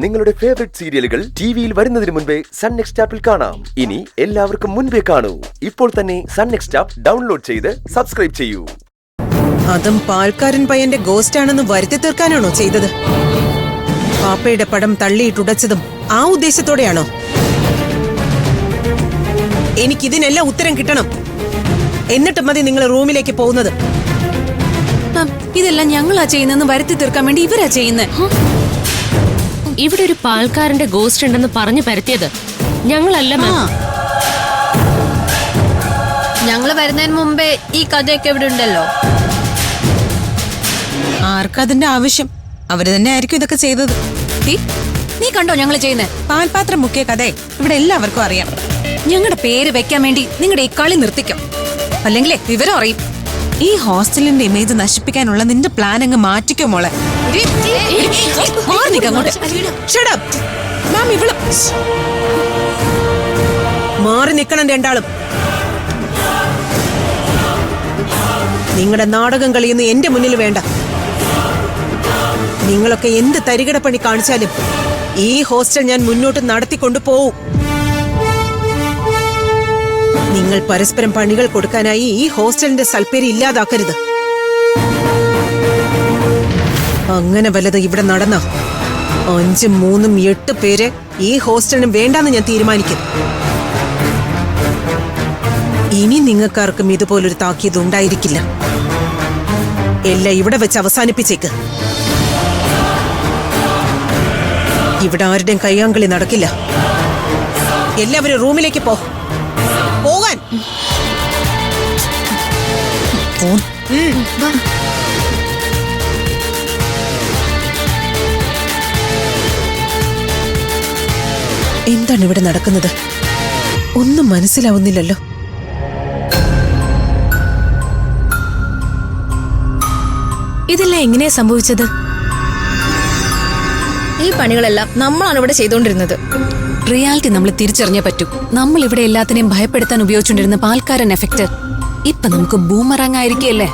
നിങ്ങളുടെ ഫേവറേറ്റ് സീരിയലുകൾ ടിവിയിൽ വരുന്നതിന് മുൻപേ സൺ നെക്സ്റ്റ് ആപ്പിൽ കാണാം. ഇനി എല്ലാവർക്കും മുൻപേ കാണൂ. ഇപ്പോൾ തന്നെ സൺ നെക്സ്റ്റ് ആപ്പ് ഡൗൺലോഡ് ചെയ്ത് സബ്സ്ക്രൈബ് ചെയ്യൂ. അതും പാൽക്കാരൻ പയ്യന്റെ ഗോസ്റ്റ് ആണെന്ന് വരുത്തി തീർക്കാനാണോ ചെയ്തത്? പാപ്പയുടെ പടം തള്ളിയിട്ടുടച്ചതും ആ ഉദ്ദേശത്തോടെയാണോ? എനിക്കിതിനെല്ലാം ഉത്തരം കിട്ടണം. എന്നിട്ട് മതി നിങ്ങൾ റൂമിലേക്ക് പോകുന്നത്. ഇതെല്ലാം ഞങ്ങളാ ചെയ്യുന്നെന്ന് വരുത്തി തീർക്കാൻ വേണ്ടി ഇവരാ ചെയ്യുന്നത്. ഇവിടെ ഒരു പാൽക്കാരന്റെ ഗോസ്റ്റ് ഉണ്ടെന്ന് പറഞ്ഞു പരത്തിയത് ഞങ്ങളല്ല. ഞങ്ങള് വരുന്നതിന് മുമ്പേ ഈ കഥയൊക്കെ ഇവിടെ ഉണ്ടല്ലോ. ആർക്കതിന്റെ ആവശ്യം? അവര് തന്നെ ആയിരിക്കും ഇതൊക്കെ ചെയ്തത്. നീ കണ്ടോ ഞങ്ങള് ചെയ്യുന്നത്? പാൽപാത്രം മുക്കിയ കഥ ഇവിടെ എല്ലാവർക്കും അറിയാം. ഞങ്ങളുടെ പേര് വെക്കാൻ വേണ്ടി നിങ്ങളുടെ ഈ കളി നിർത്തിക്കും, അല്ലെങ്കിലേ വിവരം അറിയും. ഈ ഹോസ്റ്റലിന്റെ ഇമേജ് നശിപ്പിക്കാനുള്ള നിന്റെ പ്ലാൻ അങ്ങ് മാറ്റിക്കോ മോളെ. മാറി നിക്കണം രണ്ടാളും. നിങ്ങളുടെ നാടകം കളിയൊന്നും എന്റെ മുന്നിൽ വേണ്ട. നിങ്ങളൊക്കെ എന്ത് തരികിടപ്പണി കാണിച്ചാലും ഈ ഹോസ്റ്റൽ ഞാൻ മുന്നോട്ട് നടത്തിക്കൊണ്ടു പോവും. നിങ്ങൾ പരസ്പരം പണികൾ കൊടുക്കാനായി ഈ ഹോസ്റ്റലിന്റെ സൽപ്പേര് ഇല്ലാതാക്കരുത്. അങ്ങനെ വല്ലത് ഇവിടെ നടന്ന 5, 3, 8 പേര് ഈ ഹോസ്റ്റലിന് വേണ്ടാന്ന് ഞാൻ തീരുമാനിക്കും. ഇനി നിങ്ങൾക്കാർക്കും ഇതുപോലൊരു താക്കീത് ഉണ്ടായിരിക്കില്ല. എല്ലാം ഇവിടെ വെച്ച് അവസാനിപ്പിച്ചേക്ക്. ഇവിടെ ആരുടെയും കയ്യാങ്കളി നടക്കില്ല. എല്ലാവരും റൂമിലേക്ക് പോകാൻ. എന്താണ് ഇവിടെ നടക്കുന്നത്? ഒന്നും മനസ്സിലാവുന്നില്ലല്ലോ. ഇതെല്ലാം എങ്ങനെയാ സംഭവിച്ചത്? ഈ പണികളെല്ലാം നമ്മളാണ് ഇവിടെ ചെയ്തുകൊണ്ടിരുന്നത്. റിയാലിറ്റി നമ്മൾ തിരിച്ചറിഞ്ഞേ പറ്റൂ. നമ്മൾ ഇവിടെ എല്ലാത്തിനെയും ഭയപ്പെടുത്താൻ ഉപയോഗിച്ചുകൊണ്ടിരുന്ന പാൽക്കാരൻ എഫക്ട് ഇപ്പൊ നമുക്ക് ബൂമറാങ് ആയിരിക്കല്ലേ.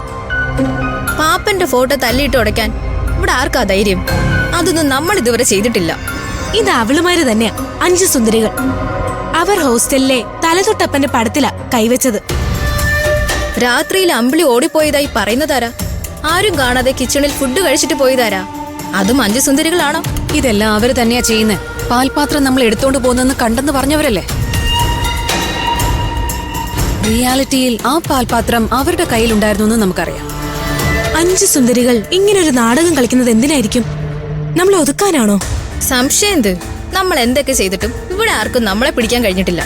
പാപ്പന്റെ ഫോട്ടോ തല്ലിയിട്ട് ഉടയ്ക്കാൻ ഇവിടെ ആർക്കാ ധൈര്യം? അതൊന്നും നമ്മൾ ഇതുവരെ ചെയ്തിട്ടില്ല. ഇത് അവളുമാര് തന്നെയാ, 5 സുന്ദരികൾ. അവർ ഹോസ്റ്റലിലെ തലതൊട്ടപ്പന്റെ പടത്തിലാ കൈവച്ചത്. രാത്രിയിൽ അമ്പിളി ഓടിപ്പോയതായി പറയുന്നതാരാ? ആരും കാണാതെ കിച്ചണിൽ ഫുഡ് കഴിച്ചിട്ട് പോയതാരാ? അതും 5 സുന്ദരികളാണോ? ഇതെല്ലാം അവര് തന്നെയാ ചെയ്യുന്നത്. പാൽപാത്രം നമ്മൾ എടുത്തോണ്ട് പോകുന്നെന്ന് കണ്ടെന്ന് പറഞ്ഞവരല്ലേ. റിയാലിറ്റിയിൽ ആ പാൽപാത്രം അവരുടെ കയ്യിലുണ്ടായിരുന്നു എന്ന് നമുക്കറിയാം. 5 സുന്ദരികൾ ഇങ്ങനൊരു നാടകം കളിക്കുന്നത് എന്തിനായിരിക്കും? നമ്മൾ ഒതുക്കാനാണോ? സംശയം എന്ത്? നമ്മൾ എന്തൊക്കെ ചെയ്തിട്ടും ഇവിടെ ആർക്കും നമ്മളെ പിടിക്കാൻ കഴിഞ്ഞിട്ടില്ല.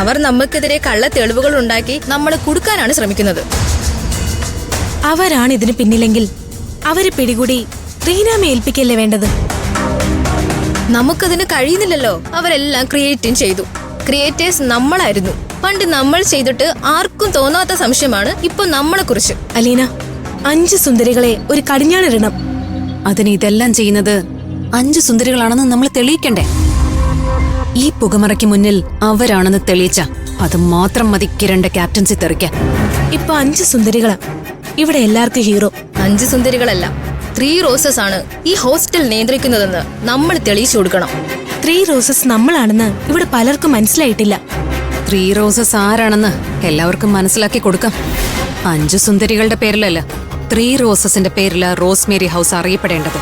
അവർ നമുക്കെതിരെ കള്ള തെളിവുകൾ ഉണ്ടാക്കി നമ്മളെ കുടുക്കാനാണ് ശ്രമിക്കുന്നത്. അവരാണ് ഇതിന് പിന്നിലെങ്കിൽ അവരെ പിടികൂടി റീനാമെ ഏൽപ്പിക്കല്ലേ വേണ്ടത്. നമുക്കതിന് കഴിയുന്നില്ലല്ലോ. അവരെല്ലാം ക്രിയേറ്റും ചെയ്തു. ക്രിയേറ്റേഴ്സ് നമ്മളായിരുന്നു. പണ്ട് നമ്മൾ ചെയ്തിട്ട് ആർക്കും തോന്നാത്ത സംശയമാണ് ഇപ്പൊ നമ്മളെ കുറിച്ച്. അലീന, 5 സുന്ദരികളെ ഒരു കടിഞ്ഞാണിടണം. അതിന് ഇതെല്ലാം ചെയ്യുന്നത് 5 സുന്ദരികളാണെന്ന് നമ്മൾ തെളിയിക്കണ്ടേ? ഈ പുകമറയ്ക്ക് മുന്നിൽ അവരാണെന്ന് തെളിയിച്ച അത് മാത്രം മതി കിരണിന്റെ ക്യാപ്റ്റൻസി തെറിക്കാൻ. ഇപ്പൊ 5 സുന്ദരികളാ ഇവിടെ എല്ലാവർക്കും ഹീറോ. 5 സുന്ദരികളല്ല, 3 റോസസ് ആണ് ഈ ഹോസ്റ്റൽ നിയന്ത്രിക്കുന്നതെന്ന് നമ്മൾ തെളിയിച്ചു കൊടുക്കണം. 3 റോസസ് നമ്മളാണെന്ന് ഇവിടെ പലർക്കും മനസ്സിലായിട്ടില്ല. 3 റോസസ് ആരാണെന്ന് എല്ലാവർക്കും മനസ്സിലാക്കി കൊടുക്കാം. 5 സുന്ദരികളുടെ പേരിലല്ല, 3 റോസസിന്റെ പേരില റോസ്മേരി ഹൗസ് അറിയപ്പെടേണ്ടത്.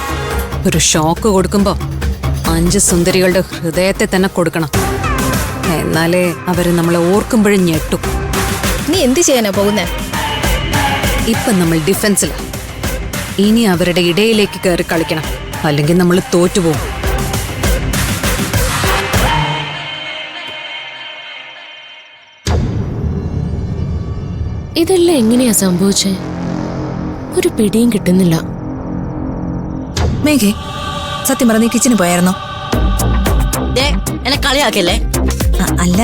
ഒരു ഷോക്ക് കൊടുക്കുമ്പോ 5 സുന്ദരികളുടെ ഹൃദയത്തെ തന്നെ കൊടുക്കണം. എന്നാലേ അവര് നമ്മളെ ഓർക്കുമ്പോഴും ഞെട്ടും. നീ എന്ത് ചെയ്യാനാ പോകുന്നേ? ഇപ്പൊ നമ്മൾ ഡിഫൻസില. ഇനി അവരുടെ ഇടയിലേക്ക് കയറി കളിക്കണം, അല്ലെങ്കിൽ നമ്മൾ തോറ്റുപോകും. ഇതെല്ലാം എങ്ങനെയാ സംഭവിച്ചേ? ഒരു പിടിയും കിട്ടുന്നില്ല. മേഘേ, സത്യം പറഞ്ഞ നീ കിച്ചന് പോയായിരുന്നോ? എന്നെ കളിയാക്കല്ലേ? അല്ല,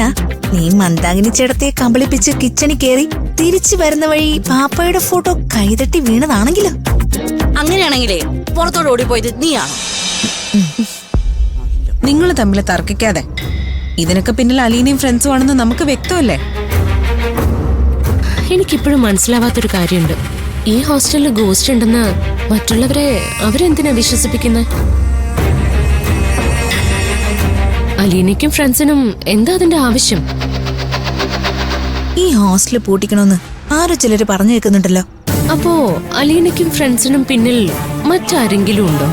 നീ മന്ദാകിനി ചേട്ടത്തെ കബളിപ്പിച്ച് കിച്ചണിൽ കയറി തിരിച്ചു വരുന്ന വഴി പാപ്പയുടെ ഫോട്ടോ കൈതട്ടി വീണതാണെങ്കിലോ? അങ്ങനെയാണെങ്കിലേ പുറത്തോട്ട് ഓടിപ്പോയത് നീയാണോ? നിങ്ങൾ തമ്മിൽ തർക്കിക്കാതെ. ഇതിനൊക്കെ പിന്നിൽ അലീനയും ഫ്രണ്ട്സും ആണെന്ന് നമുക്ക് വ്യക്തമല്ലേ? എനിക്കിപ്പോഴും മനസ്സിലാവാത്തൊരു കാര്യമുണ്ട്. ഈ ഹോസ്റ്റലിൽ ഗോസ്റ്റ് ഉണ്ടെന്ന് മറ്റുള്ളവരെ അവരെന്തിനാ വിശ്വസിപ്പിക്കുന്നത്? അലീനയ്ക്കും ഫ്രണ്ട്സിനും എന്താ അതിന്റെ ആവശ്യം? ഈ ഹോസ്റ്റൽ പൂട്ടിക്കണമെന്ന് ആരോ ചിലര് പറഞ്ഞു കേൾക്കുന്നുണ്ടല്ലോ. അപ്പോ അലീനയ്ക്കും ഫ്രണ്ട്സിനും പിന്നിൽ മറ്റാരെങ്കിലും ഉണ്ടോ?